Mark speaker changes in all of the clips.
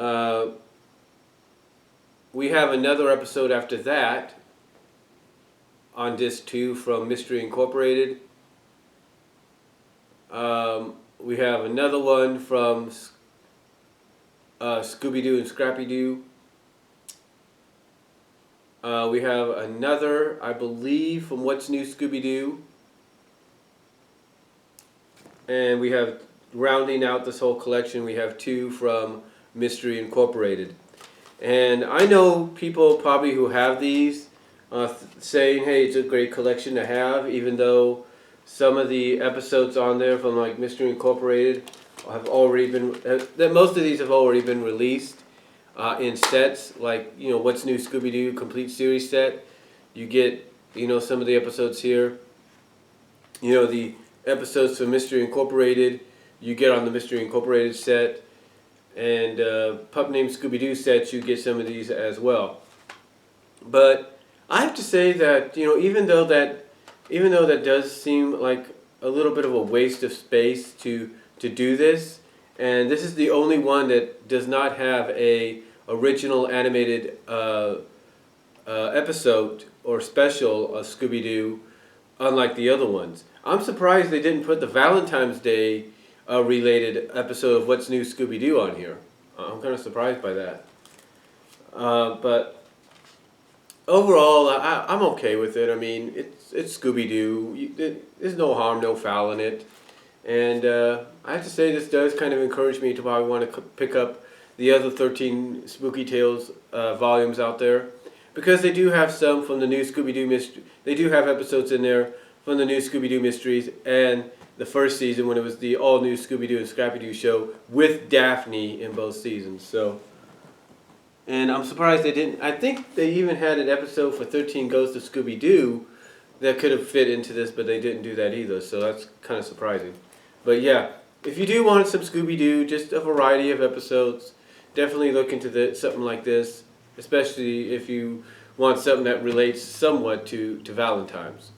Speaker 1: Uh, we have another episode after that on disc 2 from Mystery Incorporated. We have another one from Scooby-Doo and Scrappy-Doo. We have another, I believe, from What's New Scooby-Doo. And we have, rounding out this whole collection, we have 2 from Mystery Incorporated. And I know people probably who have these saying, hey, it's a great collection to have, even though some of the episodes on there from like Mystery Incorporated have already been, most of these have already been released in sets, like, you know, What's New Scooby-Doo complete series set. You get, you know, some of the episodes here. You know, the episodes from Mystery Incorporated, you get on the Mystery Incorporated set. And Pup Named Scooby-Doo sets, you get some of these as well. But I have to say that, you know, even though that does seem like a little bit of a waste of space to do this, and this is the only one that does not have a original animated episode or special of Scooby-Doo, unlike the other ones. I'm surprised they didn't put the Valentine's Day related episode of What's New Scooby-Doo on here. I'm kind of surprised by that. But overall, I'm okay with it. I mean, it's Scooby-Doo. There's no harm, no foul in it. And I have to say, this does kind of encourage me to probably want to pick up the other 13 Spooky Tales volumes out there, because they do have some from the new Scooby-Doo mystery. They do have episodes in there from the new Scooby-Doo mysteries and the first season when it was the all-new Scooby-Doo and Scrappy-Doo show with Daphne in both seasons. So, and I'm surprised they didn't. I think they even had an episode for 13 Ghosts of Scooby-Doo that could have fit into this, but they didn't do that either. So that's kind of surprising. But yeah, if you do want some Scooby-Doo, just a variety of episodes, definitely look into something like this, especially if you want something that relates somewhat to Valentine's.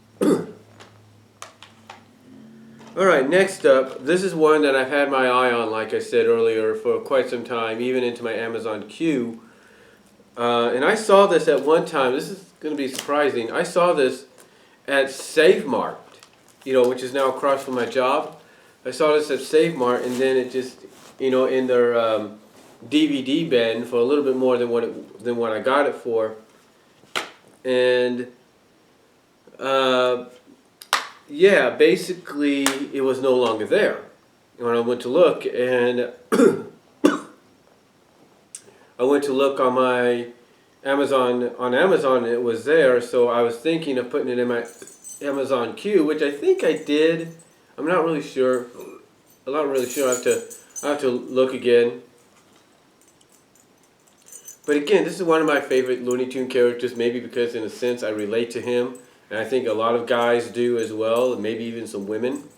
Speaker 1: Alright, next up, this is one that I've had my eye on, like I said earlier, for quite some time, even into my Amazon queue. And I saw this at one time. This is going to be surprising. I saw this at Save Mart, you know, which is now across from my job. I saw this at Save Mart, and then it just, you know, in their DVD bin for a little bit more than what I got it for. And yeah, basically it was no longer there when I went to look, and I went to look on my Amazon, and it was there. So I was thinking of putting it in my Amazon queue, which I think I did. I'm not really sure. I have to look again. But again, this is one of my favorite Looney Tune characters, maybe because in a sense I relate to him. And I think a lot of guys do as well, and maybe even some women.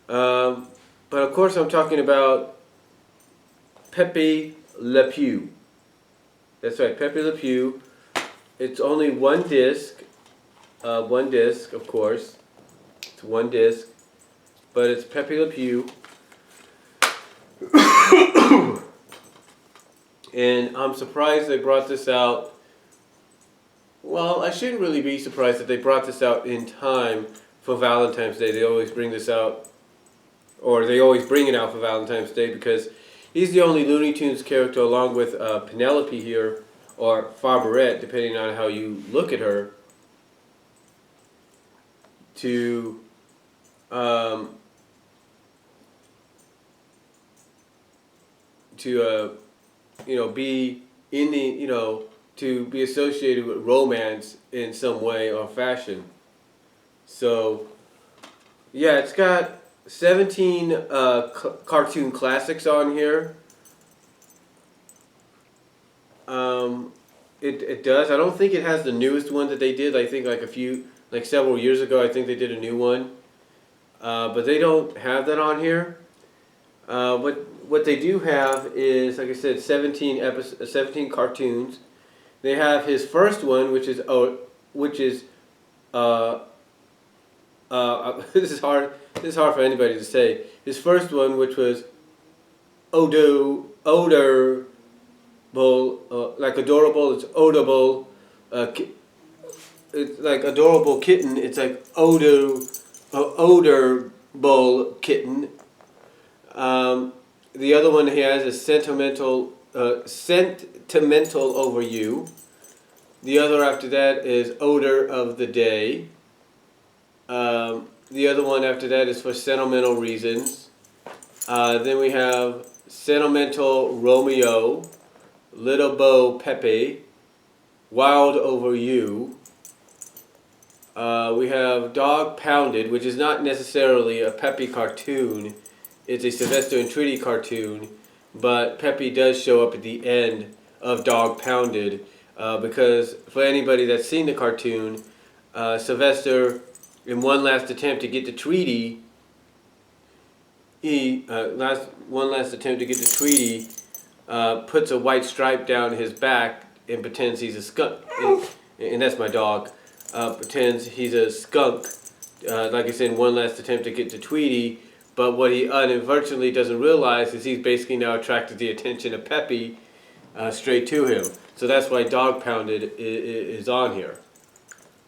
Speaker 1: But of course I'm talking about Pepe Le Pew. That's right, Pepe Le Pew. It's only one disc, of course. It's one disc, but it's Pepe Le Pew. And I'm surprised they brought this out. Well, I shouldn't really be surprised that they brought this out in time for Valentine's Day. They always bring this out, or they always bring it out for Valentine's Day, because he's the only Looney Tunes character, along with Penelope here, or Farberette, depending on how you look at her, to you know, be in the, you know, to be associated with romance in some way or fashion. So yeah, it's got 17 cartoon classics on here. It does. I don't think it has the newest one that they did. I think like several years ago, I think they did a new one. But they don't have that on here. What they do have is, like I said, 17 cartoons. They have his first one, which is this is hard for anybody to say. His first one, which was Odor like adorable, it's odorable. It's like adorable kitten. It's like odorable kitten. The other one he has is sentimental over you. The other after that is odor of the day. The other one after that is for sentimental reasons. Then we have sentimental Romeo, little Bo Pepe, wild over you. We have Dog Pounded, which is not necessarily a Pepe cartoon. It's a Sylvester and Tweety cartoon, but Pepe does show up at the end of Dog Pounded because for anybody that's seen the cartoon, Sylvester, in one last attempt to get to Tweety, puts a white stripe down his back and pretends he's a skunk, and that's my dog. Pretends he's a skunk, like I said, in one last attempt to get to Tweety. But what he inadvertently doesn't realize is he's basically now attracted the attention of Pepe straight to him. So that's why Dog Pounded is on here.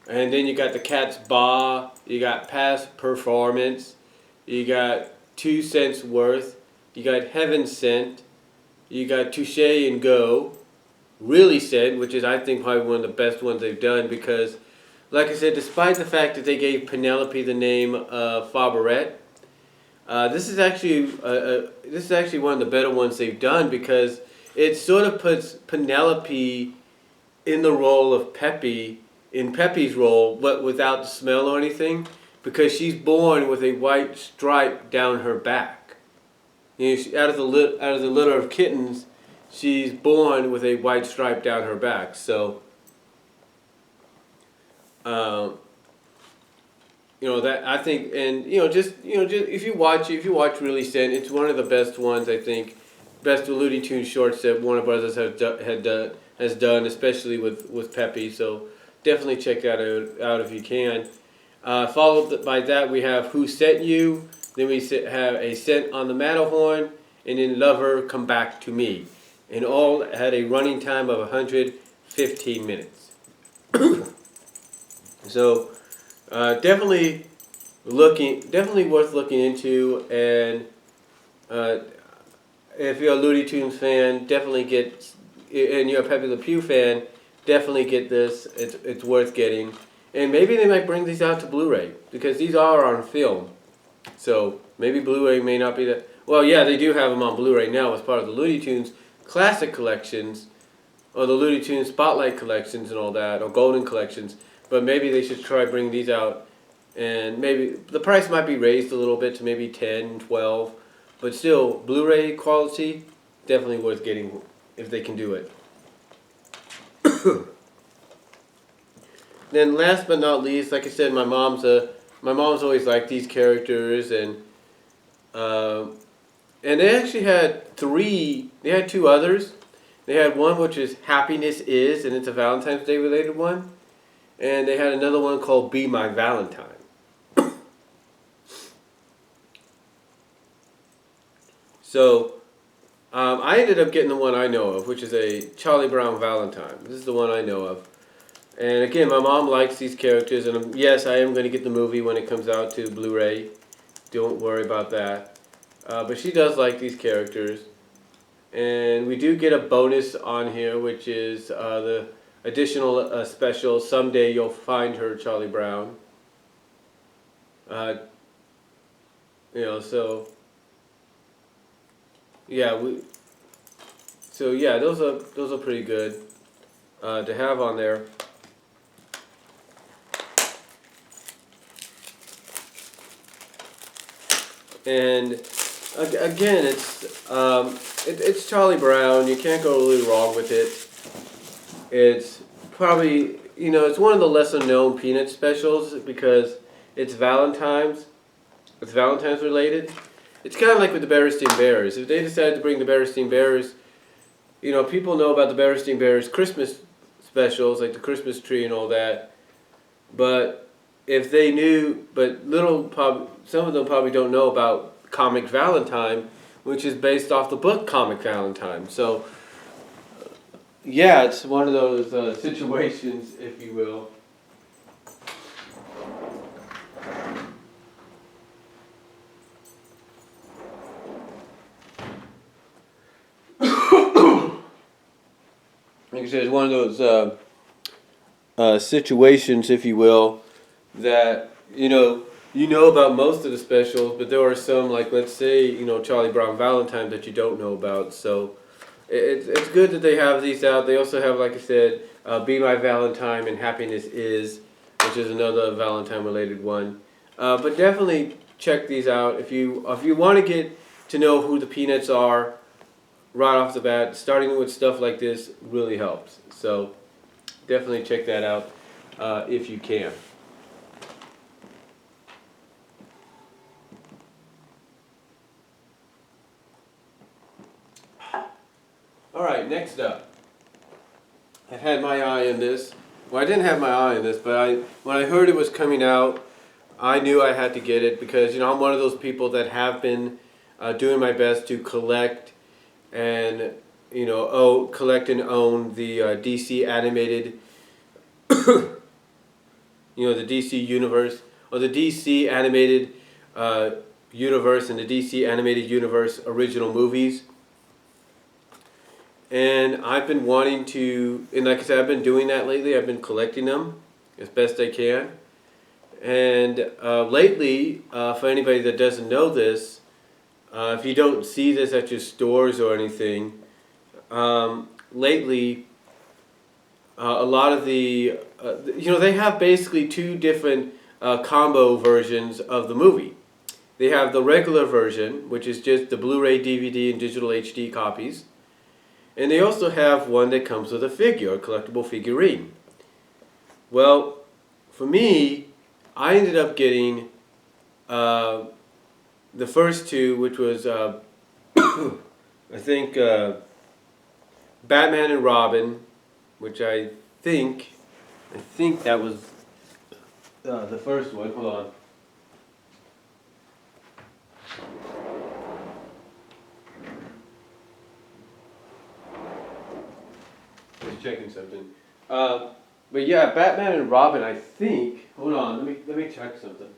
Speaker 1: And then you got the Cat's Ba, you got Past Performance, you got 2 Cents Worth, you got Heaven Sent, you got Touche and Go, Really Sent, which is I think probably one of the best ones they've done because, like I said, despite the fact that they gave Penelope the name Favorette, this is actually one of the better ones they've done because it sort of puts Penelope in the role of Pepe, in Pepe's role, but without the smell or anything, because she's born with a white stripe down her back. You know, out of the litter of kittens, she's born with a white stripe down her back. So, you know that I think, and just if you watch Really Sent, it's one of the best ones I think, best Looney Tunes shorts that Warner Brothers has done, especially with Pepe. So definitely check that out if you can. Followed by that we have Who Sent You. Then we have A Scent on the Matterhorn, and then Lover Come Back to Me, and all had a running time of 115 minutes. So. Definitely worth looking into, and if you're a Looney Tunes fan, definitely and you're a Pepe Le Pew fan, definitely get this. It's worth getting, and maybe they might bring these out to Blu-ray because these are on film. So maybe Blu-ray may not be that. Well, yeah, they do have them on Blu-ray now as part of the Looney Tunes Classic Collections, or the Looney Tunes Spotlight Collections and all that, or Golden Collections. But maybe they should try bringing these out, and maybe the price might be raised a little bit to maybe 10, 12, but still, Blu-ray quality, definitely worth getting if they can do it. Then last but not least, like I said, my mom's always liked these characters, and they actually had two others. They had one which is Happiness Is, and it's a Valentine's Day related one. And they had another one called Be My Valentine. So, I ended up getting the one I know of, which is a Charlie Brown Valentine. This is the one I know of. And again, my mom likes these characters, and yes, I am going to get the movie when it comes out to Blu-ray. Don't worry about that. But she does like these characters. And we do get a bonus on here, which is the additional special, Someday You'll Find Her, Charlie Brown. So yeah, those are pretty good to have on there. And again, it's Charlie Brown. You can't go really wrong with it. It's probably, it's one of the lesser known Peanuts specials because it's Valentine's related. It's kind of like with the Berenstain Bears. If they decided to bring the Berenstain Bears, people know about the Berenstain Bears Christmas specials, like the Christmas tree and all that. But if they knew, some of them probably don't know about Comic Valentine, which is based off the book Comic Valentine. So yeah, it's one of those situations, if you will. Like I said, it's one of those situations, if you will, that you know about most of the specials, but there are some, like let's say Charlie Brown Valentine, that you don't know about. So it's good that they have these out. They also have, like I said, Be My Valentine and Happiness Is, which is another Valentine related one. But definitely check these out if you want to get to know who the Peanuts are right off the bat. Starting with stuff like this really helps. So definitely check that out if you can. All right, next up. I had my eye in this. Well, I didn't have my eye in this, but when I heard it was coming out, I knew I had to get it because I'm one of those people that have been doing my best to collect and collect and own the DC animated, the DC universe, or the DC animated universe and the DC animated universe original movies. And I've been wanting to, and like I said, I've been doing that lately. I've been collecting them as best I can. And lately, for anybody that doesn't know this, if you don't see this at your stores or anything, lately, a lot of they have basically two different combo versions of the movie. They have the regular version, which is just the Blu-ray, DVD, and digital HD copies. And they also have one that comes with a figure, a collectible figurine. Well, for me, I ended up getting the first two, which was, I think, Batman and Robin, which I think that was the first one. Hold on. Just checking something. But yeah, Batman and Robin, I think. Hold on, let me check something.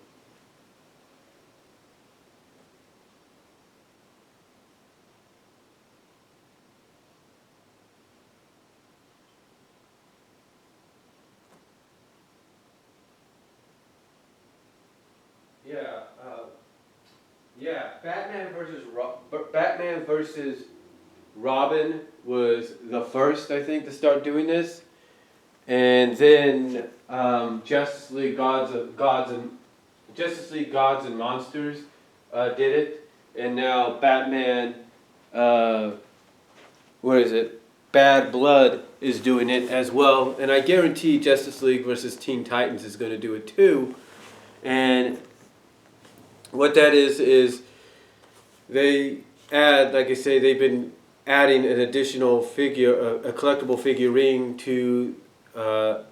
Speaker 1: Yeah, Batman versus Robin was the first, I think, to start doing this, and then Justice League Gods and Monsters did it, and now Batman, what is it? Bad Blood is doing it as well, and I guarantee Justice League versus Teen Titans is going to do it too, and what that is they add, like I say, they've been adding an additional figure, a collectible figurine to the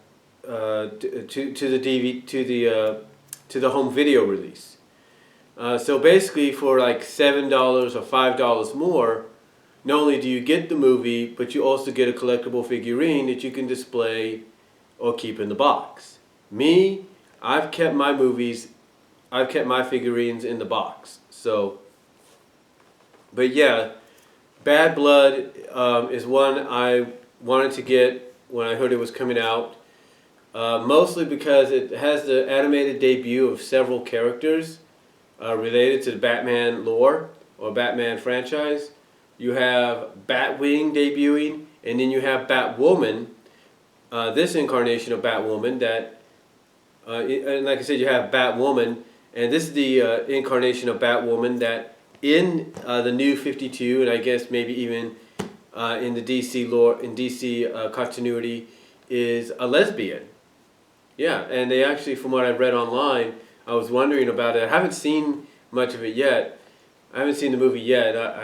Speaker 1: DVD, to the home video release. So basically, for like $7 or $5 more, not only do you get the movie, but you also get a collectible figurine that you can display or keep in the box. Me, I've kept my figurines in the box. So, but yeah, Bad Blood is one I wanted to get when I heard it was coming out. Mostly because it has the animated debut of several characters related to the Batman lore or Batman franchise. You have Batwing debuting, and then you have Batwoman, this incarnation of Batwoman that, and like I said, you have Batwoman, and this is the incarnation of Batwoman that in the New 52, and I guess maybe even in the DC lore, in DC continuity, is a lesbian. Yeah, and they actually, from what I've read online, I was wondering about it. I haven't seen much of it yet. I haven't seen the movie yet.